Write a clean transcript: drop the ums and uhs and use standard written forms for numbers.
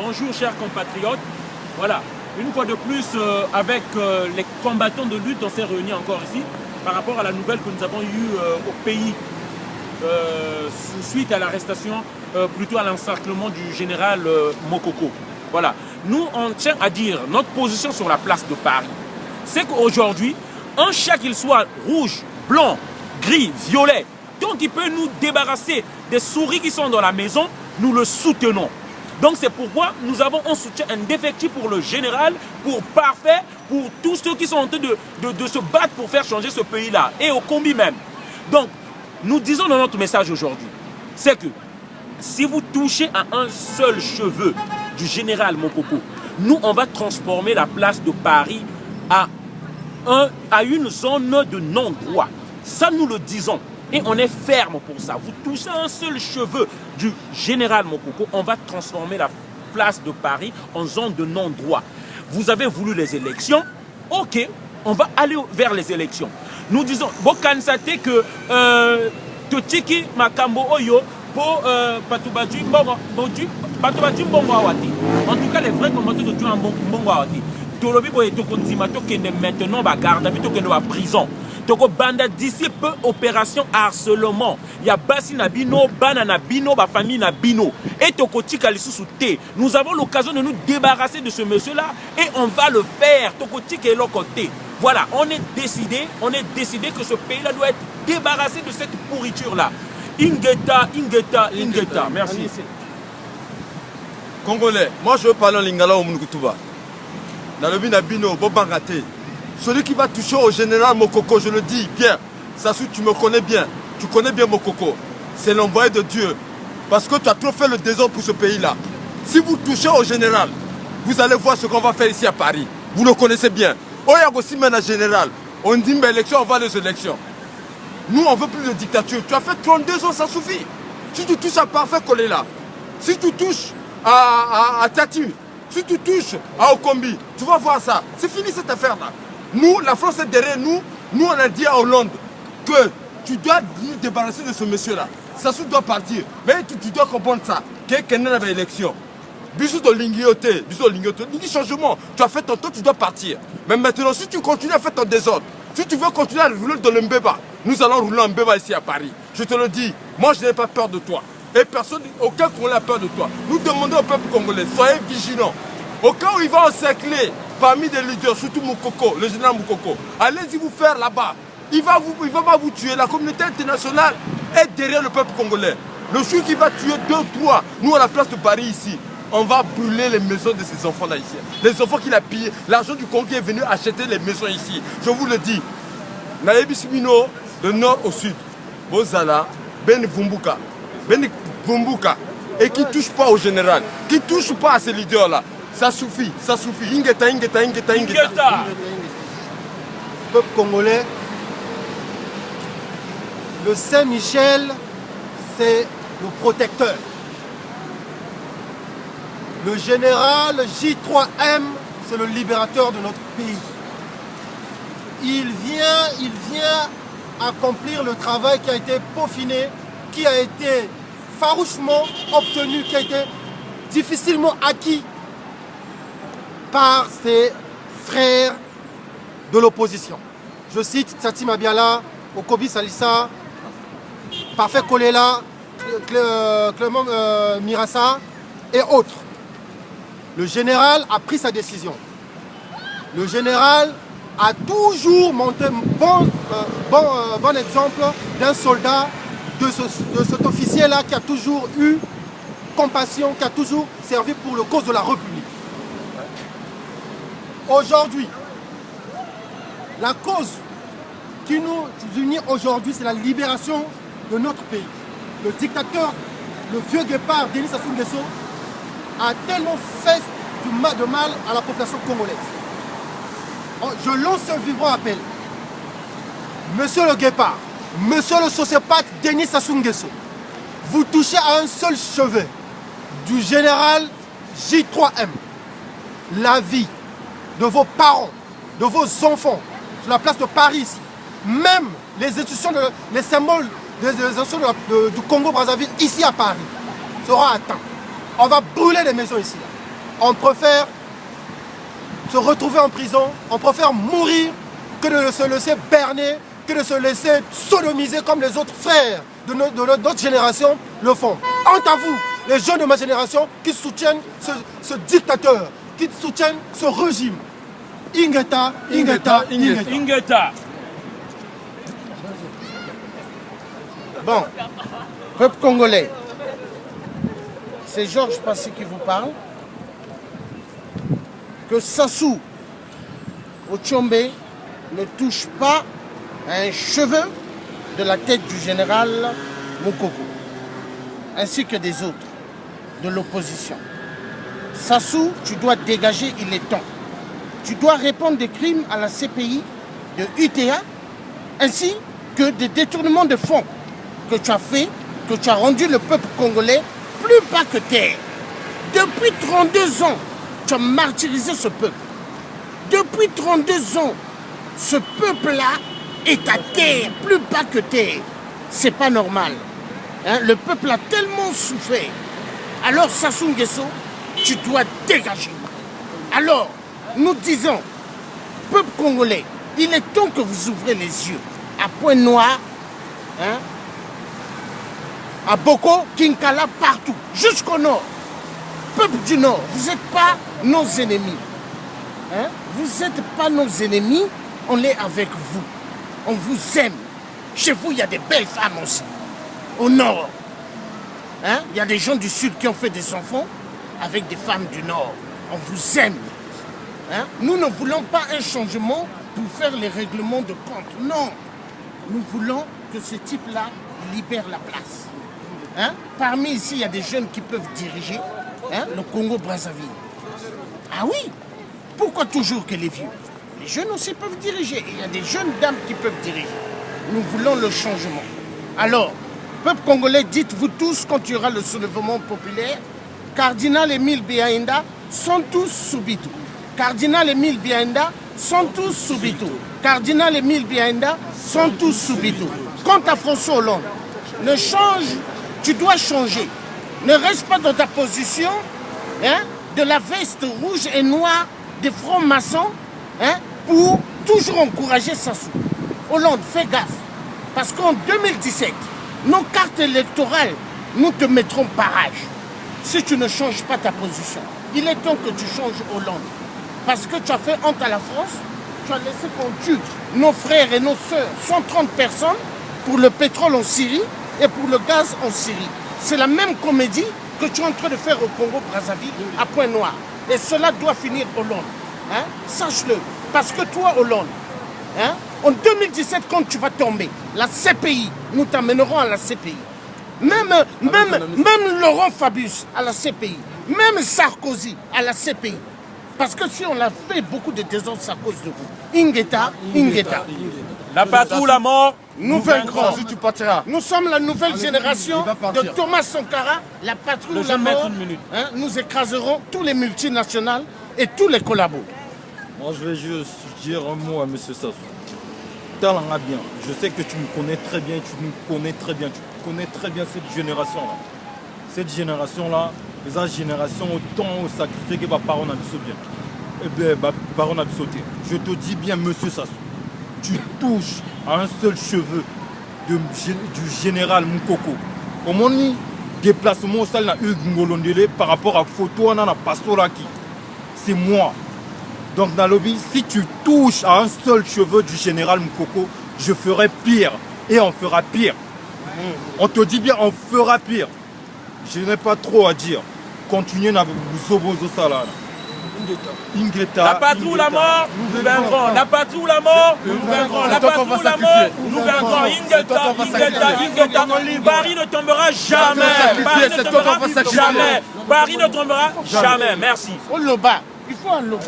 Bonjour chers compatriotes. Voilà, une fois de plus avec les combattants de lutte, on s'est réunis encore ici par rapport à la nouvelle que nous avons eue au pays suite à l'arrestation, plutôt à l'encerclement du général Mokoko. Voilà, nous on tient à dire notre position sur la place de Paris. C'est qu'aujourd'hui, un chat qu'il soit rouge, blanc, gris, violet, tant qu'il peut nous débarrasser des souris qui sont dans la maison, nous le soutenons. Donc c'est pourquoi nous avons un soutien indéfectible pour le général, pour Parfait, pour tous ceux qui sont en train de se battre pour faire changer ce pays-là, et au combi même. Donc, nous disons dans notre message aujourd'hui, c'est que si vous touchez à un seul cheveu du général Mokoko, nous on va transformer la place de Paris à une zone de non-droit. Ça nous le disons. Et on est ferme pour ça. Vous touchez un seul cheveu du général Mokoko, on va transformer la place de Paris en zone de non-droit. Vous avez voulu les élections, ok, on va aller vers les élections. Nous disons, bon, kansate que Totiki Makambo Oyo pour Patubadji Mbongo Awati. En tout cas, les vrais combattants de Mbongo Awati. Tolobi Boye Tokondima Tokende maintenant ba garde à vue Tokende ba prison. Toko banda d'ici peu opération harcèlement. Ya basi nabino, bana nabino, ba famille nabino. Et Toko Tika sous thé. Nous avons l'occasion de nous débarrasser de ce monsieur-là et on va le faire. Toko Tika est l'autre côté. Voilà, on est décidé que ce pays-là doit être débarrassé de cette pourriture-là. Ingeta. Merci. Congolais, moi je veux parler en lingala au Mounukutuba. Dans le Binabino, Bobangate. Celui qui va toucher au général Mokoko, je le dis bien, Sassou, tu me connais bien, tu connais bien Mokoko, c'est l'envoyé de Dieu. Parce que tu as trop fait le désordre pour ce pays-là. Si vous touchez au général, vous allez voir ce qu'on va faire ici à Paris. Vous le connaissez bien. Aussi maintenant général, on dit mais élection, on va les élections. Nous, on veut plus de dictature. Tu as fait 32 ans, ça suffit. Si tu touches à Parfait collé là, si tu touches à Tatu, si tu touches à Okombi, tu vas voir ça. C'est fini cette affaire-là. Nous, la France est derrière nous. Nous, on a dit à Hollande que tu dois nous débarrasser de ce monsieur-là. Sassou doit partir. Mais tu dois comprendre ça. Qu'il y a une élection. Bisous de l'ingioté. Changement. Tu as fait ton temps, tu dois partir. Mais maintenant, si tu continues à faire ton désordre, si tu veux continuer à rouler dans le Mbeba, nous allons rouler en Mbeba ici à Paris. Je te le dis. Moi, je n'ai pas peur de toi. Et personne, aucun Congolais n'a peur de toi. Nous demandons au peuple congolais, soyez vigilants. Au cas où il va encercler parmi des leaders, surtout Moukoko, le général Moukoko, allez-y vous faire là-bas. Il va pas vous tuer. La communauté internationale est derrière le peuple congolais. Le jour qui va tuer 2 ou 3, nous à la place de Paris ici, on va brûler les maisons de ces enfants-là ici. Les enfants qu'il a pillés. L'argent du Congo est venu acheter les maisons ici. Je vous le dis. Naïbi Simino, de nord au sud. Bozala, Ben Vumbuka. Et qui ne touche pas au général, qui ne touche pas à ces leaders-là. Ça suffit. Ingeta. Peuple congolais, le Saint-Michel, c'est le protecteur. Le général J3M, c'est le libérateur de notre pays. Il vient accomplir le travail qui a été peaufiné, qui a été farouchement obtenu, qui a été difficilement acquis par ses frères de l'opposition. Je cite Tsati Mabiala, Okobi Salissa, Parfait Kolela, Clément Mirassa et autres. Le général a pris sa décision. Le général a toujours montré bon exemple d'un soldat, de cet officier-là qui a toujours eu compassion, qui a toujours servi pour le cause de la République. Aujourd'hui, la cause qui nous unit aujourd'hui, c'est la libération de notre pays. Le dictateur, le vieux guépard Denis Sassou Nguesso, a tellement fait de mal à la population congolaise. Je lance un vibrant appel. Monsieur le guépard, monsieur le sociopathe Denis Sassou Nguesso, vous touchez à un seul cheveu du général J3M. La vie de vos parents, de vos enfants, sur la place de Paris ici, même les institutions, les symboles des institutions du Congo-Brazzaville ici à Paris, sera atteint. On va brûler les maisons ici. on préfère se retrouver en prison, on préfère mourir que de se laisser berner, que de se laisser sodomiser comme les autres frères de notre génération le font. Honte à vous, les jeunes de ma génération qui soutiennent ce dictateur, qui soutiennent ce régime. Ingeta, Ingeta, Ingeta. Ingeta. Bon, peuple congolais, c'est Georges Passy qui vous parle. Que Sassou Ochombe ne touche pas à un cheveu de la tête du général Moukoko, ainsi que des autres de l'opposition. Sassou, tu dois dégager, il est temps. Tu dois répondre des crimes à la CPI de UTA, ainsi que des détournements de fonds que tu as fait, que tu as rendu le peuple congolais plus bas que terre. Depuis 32 ans, tu as martyrisé ce peuple. Depuis 32 ans, ce peuple-là est à terre, plus bas que terre. C'est pas normal. Hein? Le peuple a tellement souffert. Alors, Sassou Nguesso, tu dois dégager. Alors, nous disons, peuple congolais, il est temps que vous ouvrez les yeux. À Pointe-Noire, hein? À Boko, Kinkala, partout, jusqu'au nord. Peuple du Nord, vous n'êtes pas nos ennemis. Hein? Vous n'êtes pas nos ennemis, on est avec vous. On vous aime. Chez vous, il y a des belles femmes aussi. Au Nord. Hein? Il y a des gens du Sud qui ont fait des enfants avec des femmes du Nord. On vous aime. Hein? Nous ne voulons pas un changement pour faire les règlements de compte. Non. Nous voulons que ce type-là libère la place. Hein? Parmi ici, il y a des jeunes qui peuvent diriger. Hein, le Congo-Brazzaville. Ah oui, pourquoi toujours que les vieux? Les jeunes aussi peuvent diriger. Il y a des jeunes dames qui peuvent diriger. Nous voulons le changement. Alors, peuple congolais, dites-vous tous, quand il y aura le soulèvement populaire, Cardinal Émile Biaïnda sont tous Soubitou. Cardinal Émile Biaïnda sont tous Soubitou. Cardinal Émile Biaïnda sont tous Soubitou. Quant à François Hollande, ne change, tu dois changer. Ne reste pas dans ta position hein, de la veste rouge et noire des francs-maçons hein, pour toujours encourager Sassou. Hollande, fais gaffe. Parce qu'en 2017, nos cartes électorales, nous te mettrons barrage. Si tu ne changes pas ta position, il est temps que tu changes Hollande. Parce que tu as fait honte à la France, tu as laissé qu'on tue nos frères et nos sœurs, 130 personnes, pour le pétrole en Syrie et pour le gaz en Syrie. C'est la même comédie que tu es en train de faire au Congo-Brazzaville, à Pointe-Noire. Et cela doit finir Hollande. Hein? Sache-le. Parce que toi, Hollande, hein, en 2017, quand tu vas tomber, la CPI, nous t'amènerons à la CPI. Même Laurent Fabius à la CPI. Même Sarkozy à la CPI. Parce que si on a fait beaucoup de désordres à cause de vous. Ingeta, Ingeta. La patrouille ou la mort, nous vaincrons. Tu partiras. Nous sommes la nouvelle génération de Thomas Sankara, la patrouille ou la mort. Hein, nous écraserons tous les multinationales et tous les collabos. Moi, je vais juste dire un mot à M. Sassou. Talanga bien. Je sais que tu me connais très bien, tu nous connais très bien. Tu connais très bien cette génération-là. Cette génération-là, les générations autant sacrifié que ma parole n'a bien. Eh bien, parole n'a sauté. Je te dis bien, M. Sassou. Tu touches à un seul cheveu du général Moukoko. Au moment où déplacement au salle na Ngolondele par rapport à photo na Pastoraki. C'est moi. Donc dans le lobby, si tu touches à un seul cheveu du général Moukoko, je ferai pire. Et on fera pire. On te dit bien, on fera pire. Je n'ai pas trop à dire. Continuez à vous salade. Ingeta, la patrouille ou la mort, nous vaincrons. La patrouille ou la mort, nous vaincrons. La patrouille ou la mort, nous vaincrons. Ingeta, Ingeta, Ingeta. Paris ne tombera jamais. Paris ne tombera jamais. Paris ne tombera jamais. Merci. Il faut un loba.